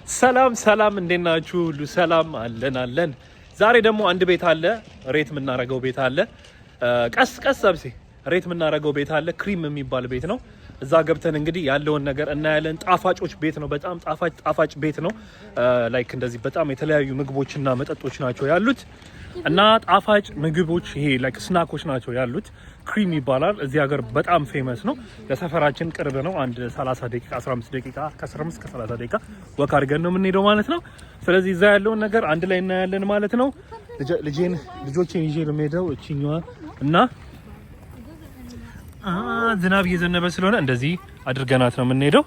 ሰላም እንዴት ናችሁ? ሁሉ ሰላም አለን። ዛሬ ደግሞ አንድ ቤት አለ፣ ሬት የምናረገው ቤት አለ። ቀስ አብሴ ሬት የምናረገው ቤት አለ። ክሪም የሚባል ቤት ነው። እዛ ገብተን እንግዲህ ያለውን ነገር እናያለን። ጣፋጮች ቤት ነው። በጣም ጣፋጭ ቤት ነው። ላይክ እንደዚህ በጣም የተለያዩ ምግቦችና መጠጦች ናቸው ያሉት እና ጣፋጭ ምግቦች ይሄ ላይክ ስናኮች ናቸው ያሉት። ክሪም ይባላል። እዚህ ሀገር በጣም ፌመስ ነው። ለሰፈራችን ቅርብ ነው። አንድ 30 ደቂቃ 15 ደቂቃ ከ15 እስከ 30 ደቂቃ ወክ አድርገን ነው የምንሄደው ማለት ነው። ስለዚህ እዛ ያለውን ነገር አንድ ላይ እናያለን ማለት ነው። ልጆቼን ይዤ ልሄደው እቺኛዋ እና ዝናብ እየዘነበ ስለሆነ እንደዚህ አድርገናት ነው የምንሄደው።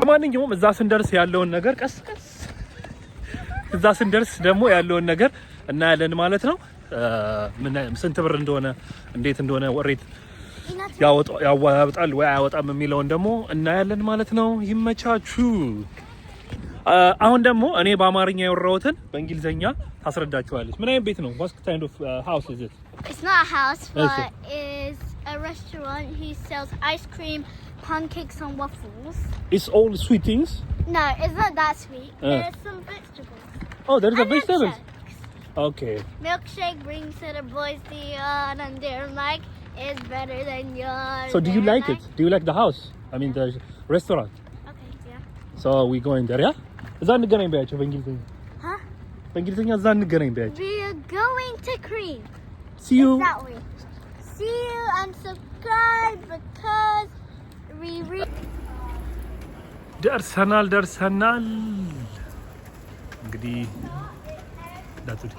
ለማንኛውም እዛ ስንደርስ ያለውን ነገር ቀስ እዛ ስንደርስ ደግሞ ያለውን ነገር እናያለን ማለት ነው። ስንት ብር እንደሆነ እንዴት እንደሆነ ወሬት ያወጣል ወይ አያወጣም የሚለውን ደግሞ እናያለን ማለት ነው። ይመቻችሁ። አሁን ደግሞ እኔ በአማርኛ ያወራሁትን በእንግሊዘኛ ታስረዳችኋለች። ምን አይነት ቤት ነው? What kind of house is it? It's not a house, but it's a restaurant. He sells ice cream, pancakes and waffles. It's all sweet things? No, it's not that sweet. There's some vegetables. Oh, there's a vegetable. Milkshakes. Okay. Milkshake brings to the boys the and they're like, it's better than yours. So do you like it? Do you like the house? I mean the restaurant. Okay, yeah. So we going there, yeah? እዛ እንገናኝ በያቸው በእንግሊዘኛ። በእንግሊዘኛ እዛ እንገናኝ በያቸው። We are going to Cream. See you. See you and subscribe because we ደርሰናል እንግዲህ ዳቱት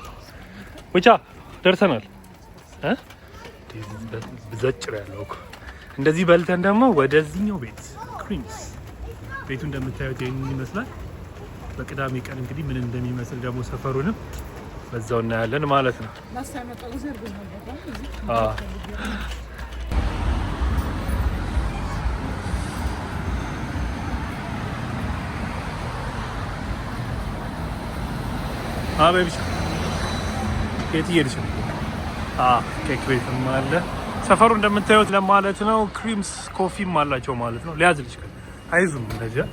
ወቻ ደርሰናል ዘጭ ያለው እንደዚህ በልተን ደግሞ ወደዚህኛው ቤት ክሪምስ ቤቱ እንደምታዩት ይሄን ይመስላል። በቅዳሜ ቀን እንግዲህ ምን እንደሚመስል ደግሞ ሰፈሩንም በዛው እናያለን ማለት ነው። ቤቢሽ የት እየሄድሽ ነው? ኬክ ቤትም አለ ሰፈሩ እንደምታዩት ለማለት ነው። ክሪምስ ኮፊም አላቸው ማለት ነው። ሊያዝልሽ አይዙም እንደዚያ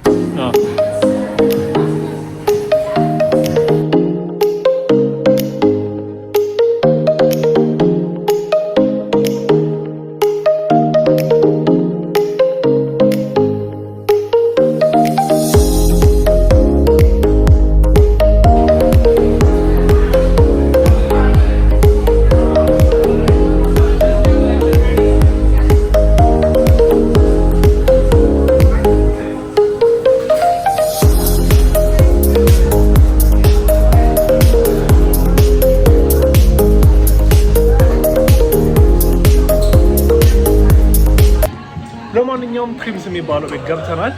ለማንኛውም ክሪምስ የሚባለው ቤት ገብተናል።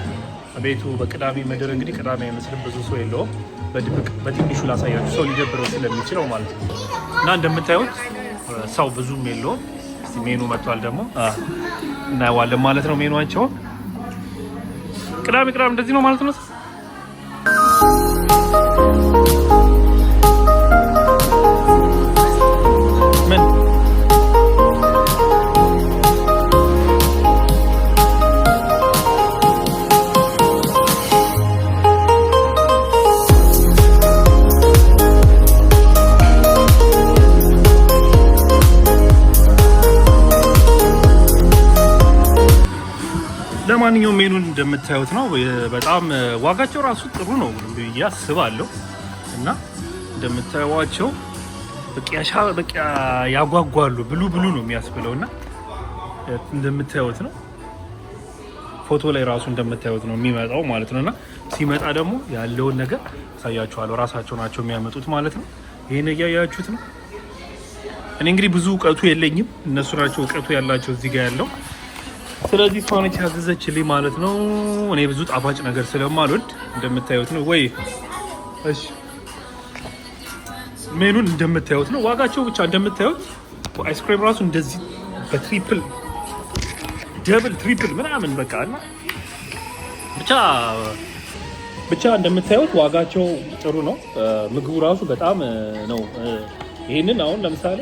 ቤቱ በቅዳሜ ምድር እንግዲህ ቅዳሜ አይመስልም፣ ብዙ ሰው የለውም። በትንሹ ላሳያችሁ ሰው ሊደብረው ስለሚችለው ማለት ነው። እና እንደምታዩት ሰው ብዙም የለውም። እስቲ ሜኑ መጥቷል ደግሞ እናየዋለን ማለት ነው። ሜኑአቸውን ቅዳሜ እንደዚህ ነው ማለት ነው። ምን ለማንኛውም ሜኑን እንደምታዩት ነው። በጣም ዋጋቸው ራሱ ጥሩ ነው ብዬ አስባለሁ። እና እንደምታዩዋቸው በቃ ያጓጓሉ። ብሉ ነው የሚያስብለው። እና እንደምታዩት ነው ፎቶ ላይ ራሱ እንደምታዩት ነው የሚመጣው ማለት ነው። እና ሲመጣ ደግሞ ያለውን ነገር አሳያችኋለሁ። ራሳቸው ናቸው የሚያመጡት ማለት ነው። ይሄን እያያችሁት ነው። እኔ እንግዲህ ብዙ እውቀቱ የለኝም፣ እነሱ ናቸው እውቀቱ ያላቸው እዚህ ጋር ያለው። ስለዚህ ፋኖች ያዘዘችልኝ ማለት ነው። እኔ ብዙ ጣፋጭ ነገር ስለማልወድ እንደምታዩት ነው ወይ እሺ ሜኑን እንደምታዩት ነው። ዋጋቸው ብቻ እንደምታዩት አይስክሪም ራሱ እንደዚህ በትሪፕል ደብል ትሪፕል ምናምን በቃ እና ብቻ እንደምታዩት ዋጋቸው ጥሩ ነው። ምግቡ ራሱ በጣም ነው። ይሄንን አሁን ለምሳሌ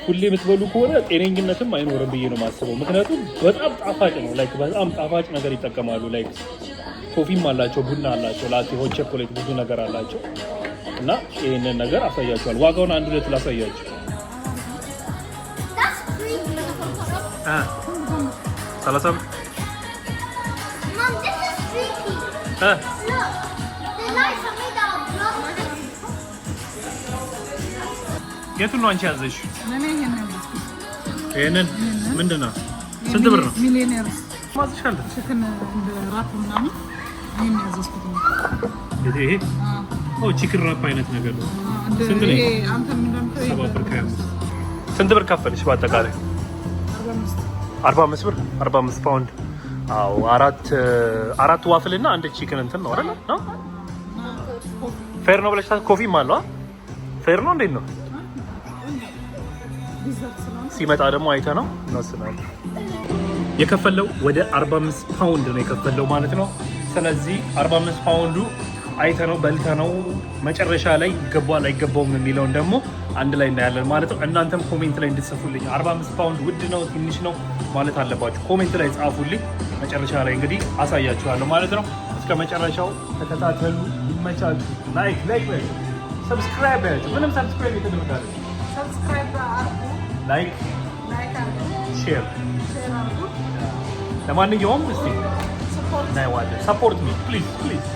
ሁሌ የምትበሉ ከሆነ ጤነኝነትም አይኖርም ብዬ ነው የማስበው። ምክንያቱም በጣም ጣፋጭ ነው። ላይክ በጣም ጣፋጭ ነገር ይጠቀማሉ። ላይክ ኮፊም አላቸው፣ ቡና አላቸው፣ ላቴ፣ ሆት ቾኮሌት ብዙ ነገር አላቸው እና ይሄንን ነገር አሳያችኋል። ዋጋውን አንድ ሁለት ላሳያችሁ። 30 Mom, this is creepy. Look, the lights are made out of blood. የቱን ነው አንቺ ያዘሽ? እኔ ይሄንን ምንድን ነው? ስንት ብር ነው? ሚሊዮነርስ ማዝሻለሁ። ቺክን እንደ ራፕ ምናምን ይሄን ያዘዝኩት ነው። ይሄ ቺክን ራፕ አይነት ነገር ነው። ስንት ነው? አንተ እንደምታየው 7 ብር ከ25 ስንት ብር ከፈልሽ በአጠቃላይ? 45 ብር 45 ፓውንድ። አዎ አራት ዋፍል እና አንድ ቺክን እንትን ነው አይደል? ነው ፌር ነው ብለሽ ኮፊም አለው። ፌር ነው እንዴት ነው? ሲመጣ ደግሞ አይተ ነው እናስናለን። የከፈለው ወደ 45 ፓውንድ ነው የከፈለው ማለት ነው። ስለዚህ 45 ፓውንዱ አይተ ነው በልተ ነው መጨረሻ ላይ ይገባል አይገባውም የሚለውን ደግሞ አንድ ላይ እናያለን ማለት ነው። እናንተም ኮሜንት ላይ እንድትጽፉልኝ 45 ፓውንድ ውድ ነው ትንሽ ነው ማለት አለባችሁ። ኮሜንት ላይ ጻፉልኝ። መጨረሻ ላይ እንግዲህ አሳያችኋለሁ ማለት ነው። እስከ መጨረሻው ተከታተሉ። ይመቻችሁ። ላይክ ሰብስክራይብ ምንም ሰብስክራይብ የተደረጋለ ሰብስክራይብ አድርጉ፣ ላይክ አድርጉ፣ ሼር አድርጉ። ለማንኛውም እስቲ እናየዋለን። ሰፖርት ሚ ፕሊዝ ፕሊዝ።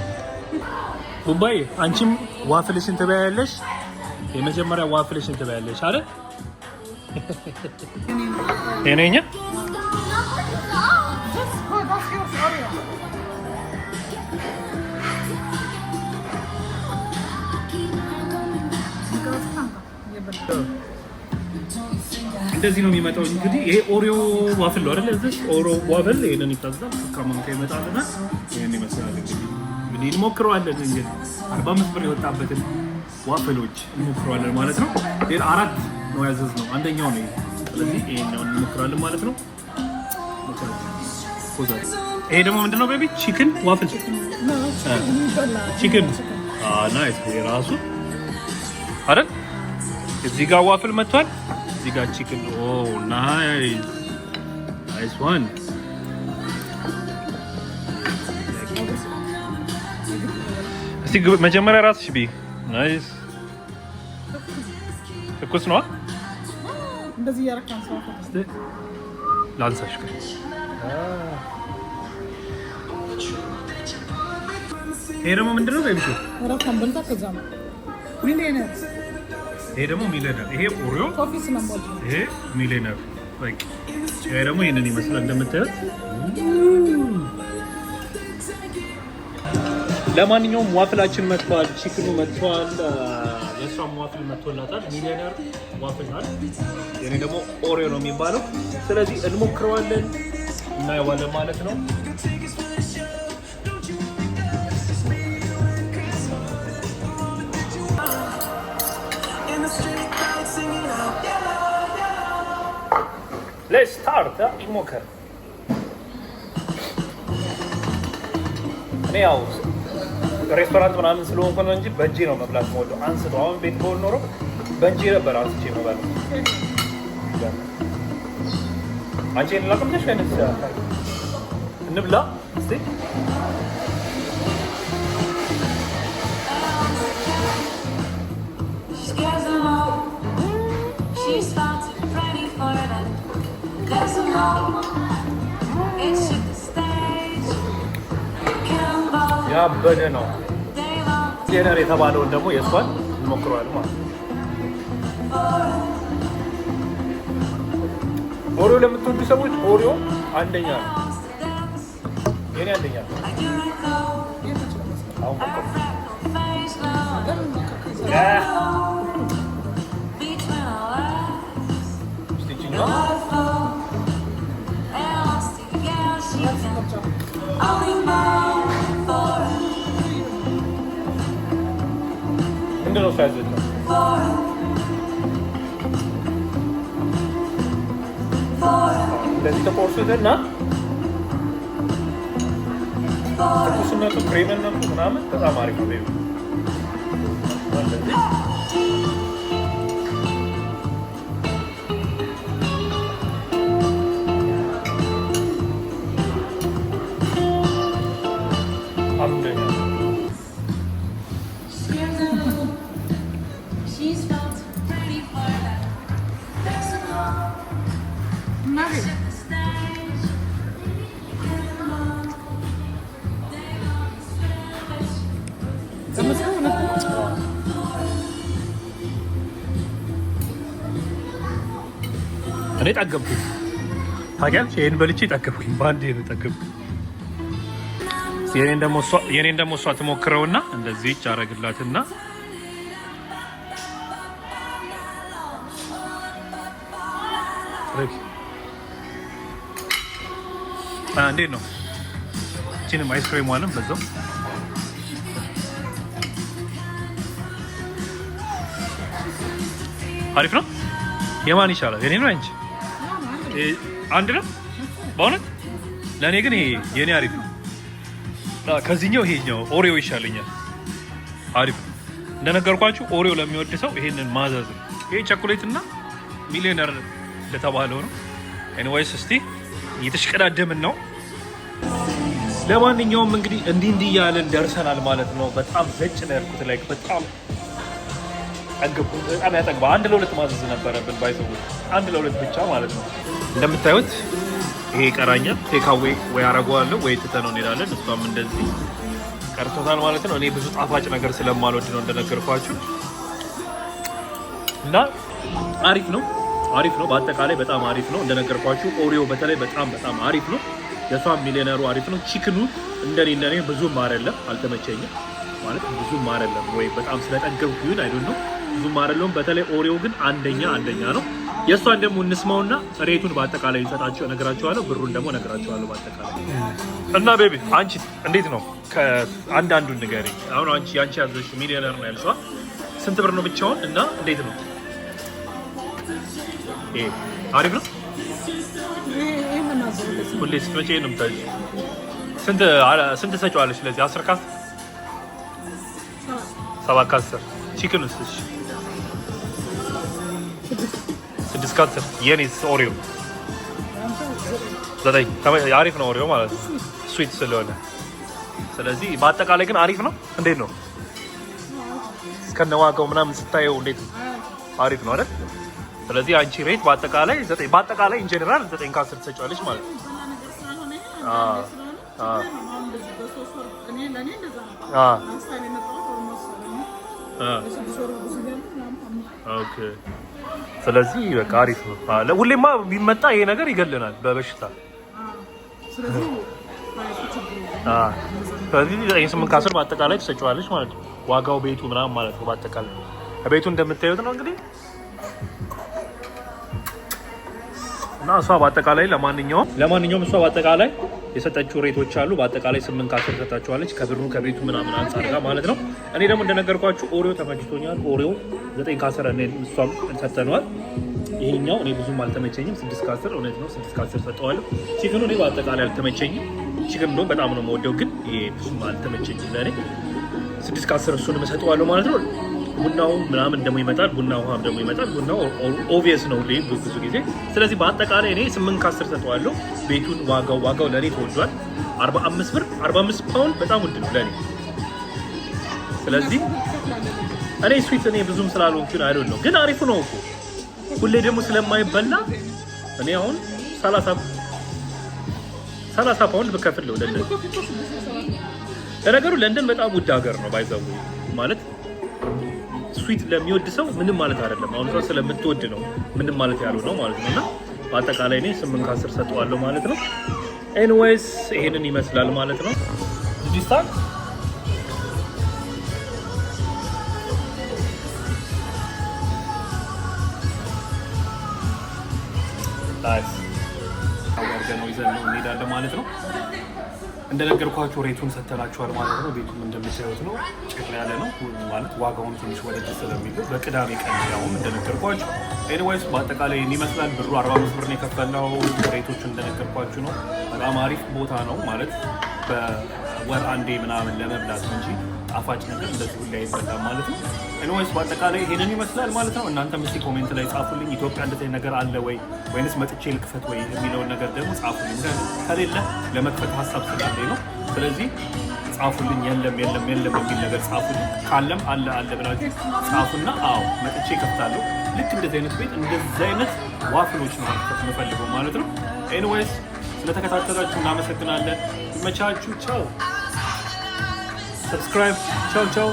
ቡባዬ አንቺም ዋፍልሽን ትበያለሽ። የመጀመሪያ ዋፍልሽን ትበያለሽ አይደል? የኔኛ እንደዚህ ነው የሚመጣው። እንግዲህ ይሄ ኦሪዮ ዋፍል ነው አይደል? እዚህ ኦሪዮ ዋፍል ይሄንን ይታዘዛል። ከማንካ ይመጣልና ይሄን ይመስላል። እንግዲህ እንሞክረዋለን። እንግዲህ 45 ብር የወጣበትን ዋፍሎች እንሞክረዋለን ማለት ነው። ይሄ 4 ነው ያዘዝነው፣ አንደኛው ነው። ስለዚህ ይሄን እንሞክራለን ማለት ነው። ይሄ ደግሞ ምንድነው ቤቢ? ቺክን ዋፍል ቺክን ናይስ። የራሱ አይደል? እዚህ ጋር ዋፍል መጥቷል። እዚህ ጋር ቺክን ናይስ ናይስ ዋን። እስቲ መጀመሪያ ራስሽ ቢ ናይስ። ትኩስ ነው እንደዚህ ያረካን ሰው ላንሳሽ። ይሄ ደግሞ ምንድነው ቤቢ? ወራካን በልታ ከዛም ሚሊዮነር። ይሄ ደግሞ ሚሊዮነር። ይሄ ኦሪዮ ኮፊስ ነው ማለት ነው። ይሄ ሚሊዮነር በቃ። ይሄ ደግሞ ይሄንን ይመስላል እንደምታዩት። ለማንኛውም ዋፍላችን መጥቷል፣ ቺክኑ መጥቷል፣ የሷም ዋፍል መጥቶላታል። ሚሊዮነር ዋፍል ናት። የኔ ደግሞ ኦሪዮ ነው የሚባለው። ስለዚህ እንሞክረዋለን፣ እናየዋለን ማለት ነው። ሌትስ ስታርት። ይሞከር። እኔ ያው ሬስቶራንት ምናምን ስለሆንኩ ነው እንጂ በእጄ ነው መብላት የምወደው። አንስቶ አሁን ቤት በሆን ኖሮ በእጄ ነበር አንስቼ መብላት። አንቺ ላቅምሽ ወይንስ እንብላ እስቲ? ያበደ ነው። ቴነር የተባለውን ደግሞ የእሷን እንሞክረዋለን ማለት ነው። ኦሪዮ ለምትወዱ ሰዎች ኦሪዮ አንደኛ ነው። የኔ አንደኛ ነው። አሁን ምንድነው ሳይዘት ነው? እንደዚህ ተቆርሱትና ትኩስነቱ ክሬምነቱ ምናምን በጣም አሪፍ ነው። እኔ ጠገብኩኝ ታውቂያለሽ። ይሄን በልቼ ጠገብኩኝ፣ ባንዴ ነው ጠገብኩኝ። የኔን ደግሞ እሷ ትሞክረውና እንደዚህ አረግላትና እንዴት ነው? እቺንም አይስክሬሟንም በዛው አሪፍ ነው። የማን ይሻላል? የኔ ነው አንቺ? አንድ ነው በእውነት። ለእኔ ግን ይሄ የኔ አሪፍ ነው። ከዚህኛው ይሄኛው ኦሪዮ ይሻለኛል። አሪፍ እንደነገርኳችሁ ኦሪዮ ለሚወድ ሰው ይሄንን ማዘዝ ነው። ይሄ ቸኮሌት እና ሚሊዮነር ለተባለው ነው። ኤኒዌይስ እስቲ እየተሽቀዳደምን ነው። ለማንኛውም እንግዲህ እንዲህ እያለን ደርሰናል ማለት ነው። በጣም ዘጭ ነው ያልኩት ላይ በጣም በጣም ያጠግባ። 1 ለ2 ማዘዝ ነበረብን ባይዘው 1 ለ2 ብቻ ማለት ነው። እንደምታዩት ይሄ ይቀራኛል። ቴካዌ ወይ አረጋዋለሁ ወይ ትተነው እንሄዳለን። እሷም እንደዚህ ቀርቶታል ማለት ነው። እኔ ብዙ ጣፋጭ ነገር ስለማልወድ ነው እንደነገርኳችሁ እና አሪፍ ነው በአጠቃላይ በጣም አሪፍ ነው። እንደነገርኳችሁ ኦሪዮ በተለይ በጣም አሪፍ ነው። የሷም ሚሊዮነሩ አሪፍ ነው። ቺክኑ እንደኔ ብዙም አይደለም፣ አልተመቸኝም ማለት ብዙም አይደለም ወይ በጣም ስለጠገብኩ ይሁን አይዶን ነው ብዙም አይደለም። በተለይ ኦሪዮ ግን አንደኛ ነው። የሷን ደግሞ እንስማውና ሬቱን በአጠቃላይ ይሰጣችሁ እነግራችኋለሁ። ብሩን ደግሞ እነግራችኋለሁ በአጠቃላይ እና ቤቢ አንቺ እንዴት ነው? ከአንዳንዱን ንገሪኝ። አሁን አንቺ ያዘሽ ሚሊዮነር ነው ያልሽዋ ስንት ብር ነው ብቻውን እና እንዴት ነው? ይሄ አሪፍ ነው። ሁሌ ስትመጪ ነው የምታይው። ስንት ሰጪዋለሽ? ስለዚህ 10 ካስ 7 ካስ ቺክን ውስጥ 6 ካስ የኔስ ኦሪዮ 9 አሪፍ ነው ኦሪዮ ማለት ነው ስዊት ስለሆነ። ስለዚህ በአጠቃላይ ግን አሪፍ ነው። እንዴት ነው እስከነዋጋው ምናምን ስታየው እንዴት ነው? አሪፍ ነው አይደል? ስለዚህ አንቺ ሬት በአጠቃላይ 9 በአጠቃላይ ኢን ጀነራል 9 ከ10 ትሰጫለሽ ማለት ነው። ኦኬ ስለዚህ በቃ አሪፍ ነው። ሁሌማ ቢመጣ ይሄ ነገር ይገለናል በበሽታ። ስለዚህ 8 ከ10 በአጠቃላይ ትሰጫዋለሽ ማለት ነው። ዋጋው ቤቱ ምናምን ማለት ነው። በአጠቃላይ ቤቱ እንደምታዩት ነው እንግዲህ እና እሷ በአጠቃላይ ለማንኛውም እሷ በአጠቃላይ የሰጠችው ሬቶች አሉ። በአጠቃላይ 8 ከ10 ሰጣችኋለች ከብሩ ከቤቱ ምናምን አንጻር ጋር ማለት ነው። እኔ ደግሞ እንደነገርኳችሁ ኦሪዮ ተመችቶኛል። ኦሪዮ 9 ከ10 እሷም ሰጥተነዋል። ይሄኛው እኔ ብዙም አልተመቸኝም። 6 ከ10 እውነት ነው 6 ከ10 ሰጠዋለሁ። ቺክኑ እኔ በአጠቃላይ አልተመቸኝም። ቺክን ነው በጣም ነው የምወደው፣ ግን ይሄ ብዙም አልተመቸኝም። ለእኔ 6 ከ10 እሱንም ሰጠዋለሁ ማለት ነው። ቡናው ምናምን ደግሞ ይመጣል። ቡና ውሃም ደግሞ ይመጣል። ቡናው ኦብቪየስ ነው ብዙ ጊዜ። ስለዚህ በአጠቃላይ እኔ 8 ከ10 ሰጠዋለሁ። ቤቱን ዋጋው ለእኔ ተወዷል። 45 ብር 45 ፓውንድ በጣም ውድ ነው ለእኔ። ስለዚህ እኔ ስዊት እኔ ብዙም ስላልሆንኩኝ አይደል ነው፣ ግን አሪፉ ነው እኮ ሁሌ ደግሞ ስለማይበላ እኔ አሁን 30 ፓውንድ ብከፍል ነው ለንደን። ለነገሩ ለንደን በጣም ውድ ሀገር ነው ባይዘው ማለት ስዊት ለሚወድ ሰው ምንም ማለት አይደለም። አሁን ሰው ስለምትወድ ነው ምንም ማለት ያለው ነው ማለት ነው። እና በአጠቃላይ እኔ 8 ከ10 ሰጠዋለሁ ማለት ነው። ኤኒዌይስ ይሄንን ይመስላል ማለት ነው። ዲስታንስ ናይስ አወርገን ነው ይዘን እንሄዳለን ማለት ነው። እንደነገርኳችሁ ሬቱን ሰተናችኋል ማለት ነው። ቤቱም እንደምታዩት ነው፣ ጭቅ ያለ ነው ማለት ዋጋውን ትንሽ ወደድ ስለሚል በቅዳሜ ቀን ያውም እንደነገርኳችሁ። ኤኒዌይስ በአጠቃላይ ይመስላል። ብሩ 45 ብር ነው የከፈለው። ሬቶቹ እንደነገርኳችሁ ነው። በጣም አሪፍ ቦታ ነው ማለት በወር አንዴ ምናምን ለመብላት እንጂ ጣፋጭ ነገር እንደዚህ ሁሉ አይበላም ማለት ነው። ኤኒዌይስ በአጠቃላይ ይሄንን ይመስላል ማለት ነው። እናንተም እስቲ ኮሜንት ላይ ጻፉልኝ፣ ኢትዮጵያ እንደዚህ ነገር አለ ወይ ወይንስ መጥቼ ልክፈት ወይ የሚለውን ነገር ደግሞ ጻፉልኝ። ከሌለ ለመክፈት ሀሳብ ስላለኝ ነው። ስለዚህ ጻፉልኝ። የለም የሚል ነገር ጻፉልኝ። ካለም አለ ብላችሁ ጻፉና አዎ መጥቼ ከፍታለሁ። ልክ እንደዚህ አይነት ቤት እንደዚህ አይነት ዋፍሎች ነው መክፈት የምፈልገው ማለት ነው። ኤኒዌይስ ስለተከታተላችሁ እናመሰግናለን። ይመቻችሁ። ቻው። ሰብስክራይብ። ቻው